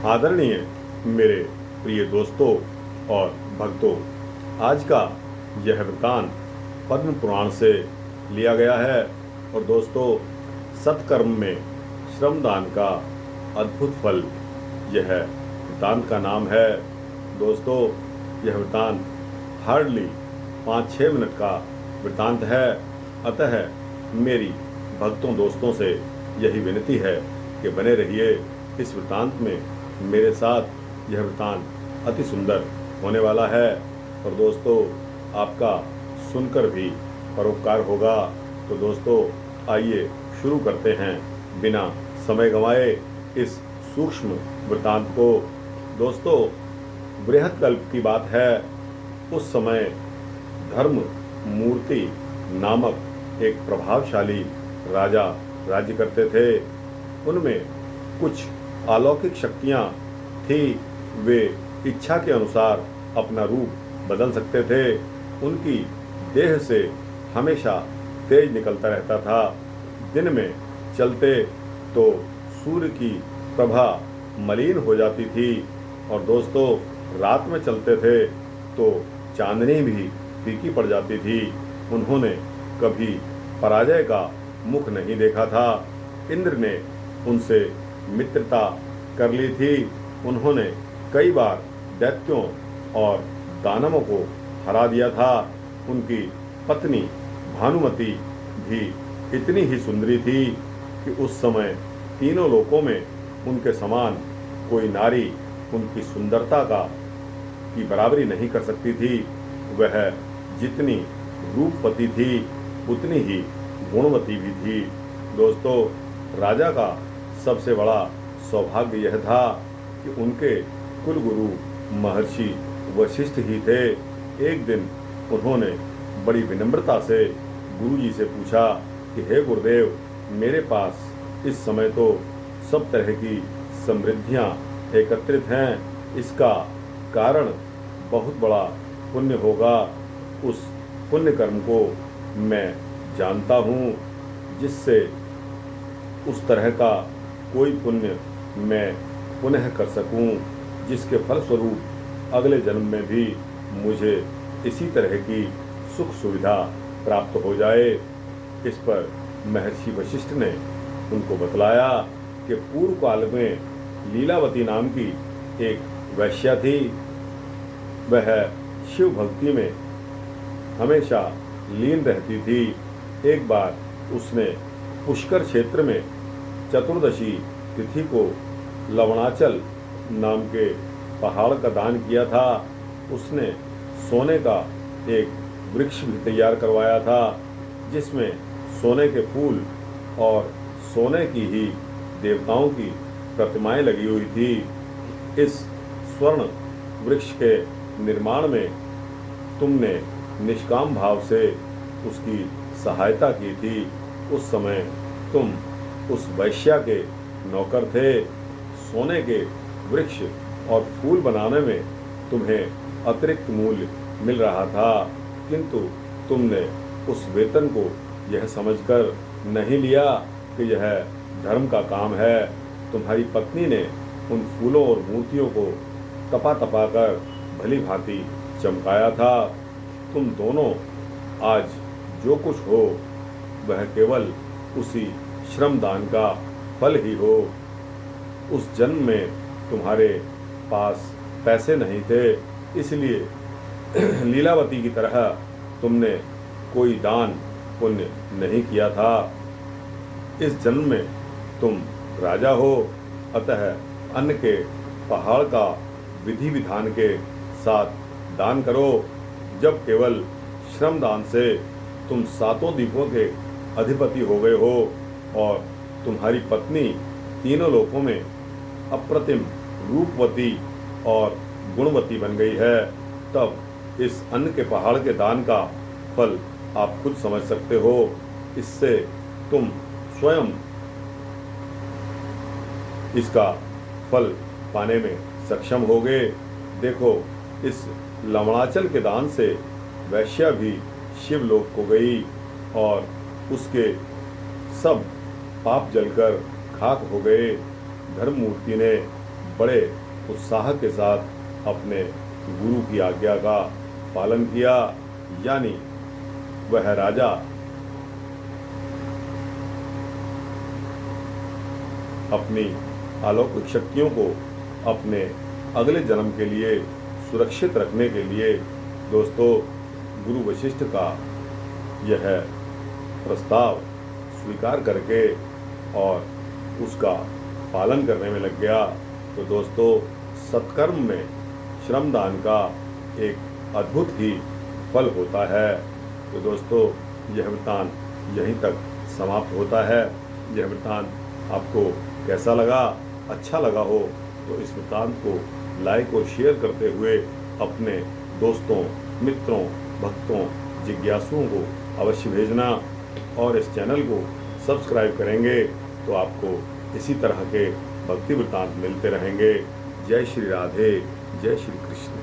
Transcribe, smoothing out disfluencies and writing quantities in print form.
आदरणीय मेरे प्रिय दोस्तों और भक्तों, आज का यह वृतांत पद्म पुराण से लिया गया है। और दोस्तों, सत्कर्म में श्रमदान का अद्भुत फल, यह वृतांत का नाम है। दोस्तों, यह वृतांत हार्डली 5-6 मिनट का वृतांत है। अतः मेरी भक्तों दोस्तों से यही विनती है कि बने रहिए इस वृतांत में। मेरे साथ यह वृतांत अति सुंदर होने वाला है और दोस्तों, आपका सुनकर भी परोपकार होगा। तो दोस्तों, आइए शुरू करते हैं बिना समय गंवाए इस सूक्ष्म वृतांत को। दोस्तों, बृहत्कल्प की बात है। उस समय धर्म मूर्ति नामक एक प्रभावशाली राजा राज्य करते थे। उनमें कुछ अलौकिक शक्तियाँ थी। वे इच्छा के अनुसार अपना रूप बदल सकते थे। उनकी देह से हमेशा तेज निकलता रहता था। दिन में चलते तो सूर्य की प्रभा मलिन हो जाती थी और दोस्तों, रात में चलते थे तो चांदनी भी फीकी पड़ जाती थी। उन्होंने कभी पराजय का मुख नहीं देखा था। इंद्र ने उनसे मित्रता कर ली थी। उन्होंने कई बार दैत्यों और दानवों को हरा दिया था। उनकी पत्नी भानुमति भी इतनी ही सुंदरी थी कि उस समय तीनों लोकों में उनके समान कोई नारी उनकी सुंदरता की बराबरी नहीं कर सकती थी। वह जितनी रूपवती थी उतनी ही गुणवती भी थी। दोस्तों, राजा का सबसे बड़ा सौभाग्य यह था कि उनके कुलगुरु महर्षि वशिष्ठ ही थे। एक दिन उन्होंने बड़ी विनम्रता से गुरुजी से पूछा कि हे गुरुदेव, मेरे पास इस समय तो सब तरह की समृद्धियां एकत्रित हैं। इसका कारण बहुत बड़ा पुण्य होगा। उस पुण्य कर्म को मैं जानता हूँ, जिससे उस तरह का कोई पुण्य मैं पुनः कर सकूं, जिसके फलस्वरूप अगले जन्म में भी मुझे इसी तरह की सुख सुविधा प्राप्त हो जाए। इस पर महर्षि वशिष्ठ ने उनको बतलाया कि पूर्व काल में लीलावती नाम की एक वैश्या थी। वह शिव भक्ति में हमेशा लीन रहती थी। एक बार उसने पुष्कर क्षेत्र में चतुर्दशी तिथि को लवणाचल नाम के पहाड़ का दान किया था। उसने सोने का एक वृक्ष भी तैयार करवाया था, जिसमें सोने के फूल और सोने की ही देवताओं की प्रतिमाएं लगी हुई थी। इस स्वर्ण वृक्ष के निर्माण में तुमने निष्काम भाव से उसकी सहायता की थी। उस समय तुम उस वैश्या के नौकर थे। सोने के वृक्ष और फूल बनाने में तुम्हें अतिरिक्त मूल्य मिल रहा था, किंतु तुमने उस वेतन को यह समझकर नहीं लिया कि यह धर्म का काम है। तुम्हारी पत्नी ने उन फूलों और मूर्तियों को तपा तपा कर भली भांति चमकाया था। तुम दोनों आज जो कुछ हो वह केवल उसी श्रमदान का फल ही हो। उस जन्म में तुम्हारे पास पैसे नहीं थे, इसलिए लीलावती की तरह तुमने कोई दान पुण्य नहीं किया था। इस जन्म में तुम राजा हो, अतः अन्न के पहाड़ का विधि विधान के साथ दान करो। जब केवल श्रमदान से तुम 7 द्वीपों के अधिपति हो गए हो और तुम्हारी पत्नी तीनों लोकों में अप्रतिम रूपवती और गुणवती बन गई है, तब इस अन्न के पहाड़ के दान का फल आप खुद समझ सकते हो। इससे तुम स्वयं इसका फल पाने में सक्षम होगे। देखो, इस लवणाचल के दान से वैश्या भी शिवलोक को गई और उसके सब पाप जलकर खाक हो गए। धर्ममूर्ति ने बड़े उत्साह के साथ अपने गुरु की आज्ञा का पालन किया, यानी वह राजा अपनी अलौकिक शक्तियों को अपने अगले जन्म के लिए सुरक्षित रखने के लिए दोस्तों गुरु वशिष्ठ का यह प्रस्ताव स्वीकार करके और उसका पालन करने में लग गया। तो दोस्तों सत्कर्म में श्रमदान का एक अद्भुत ही फल होता है। तो दोस्तों यह वृत्तांत यहीं तक समाप्त होता है। यह वृत्तांत आपको कैसा लगा? अच्छा लगा हो तो इस वृत्तांत को लाइक और शेयर करते हुए अपने दोस्तों, मित्रों, भक्तों, जिज्ञासुओं को अवश्य भेजना और इस चैनल को सब्सक्राइब करेंगे तो आपको इसी तरह के भक्ति वृत्तांत मिलते रहेंगे। जय श्री राधे, जय श्री कृष्ण।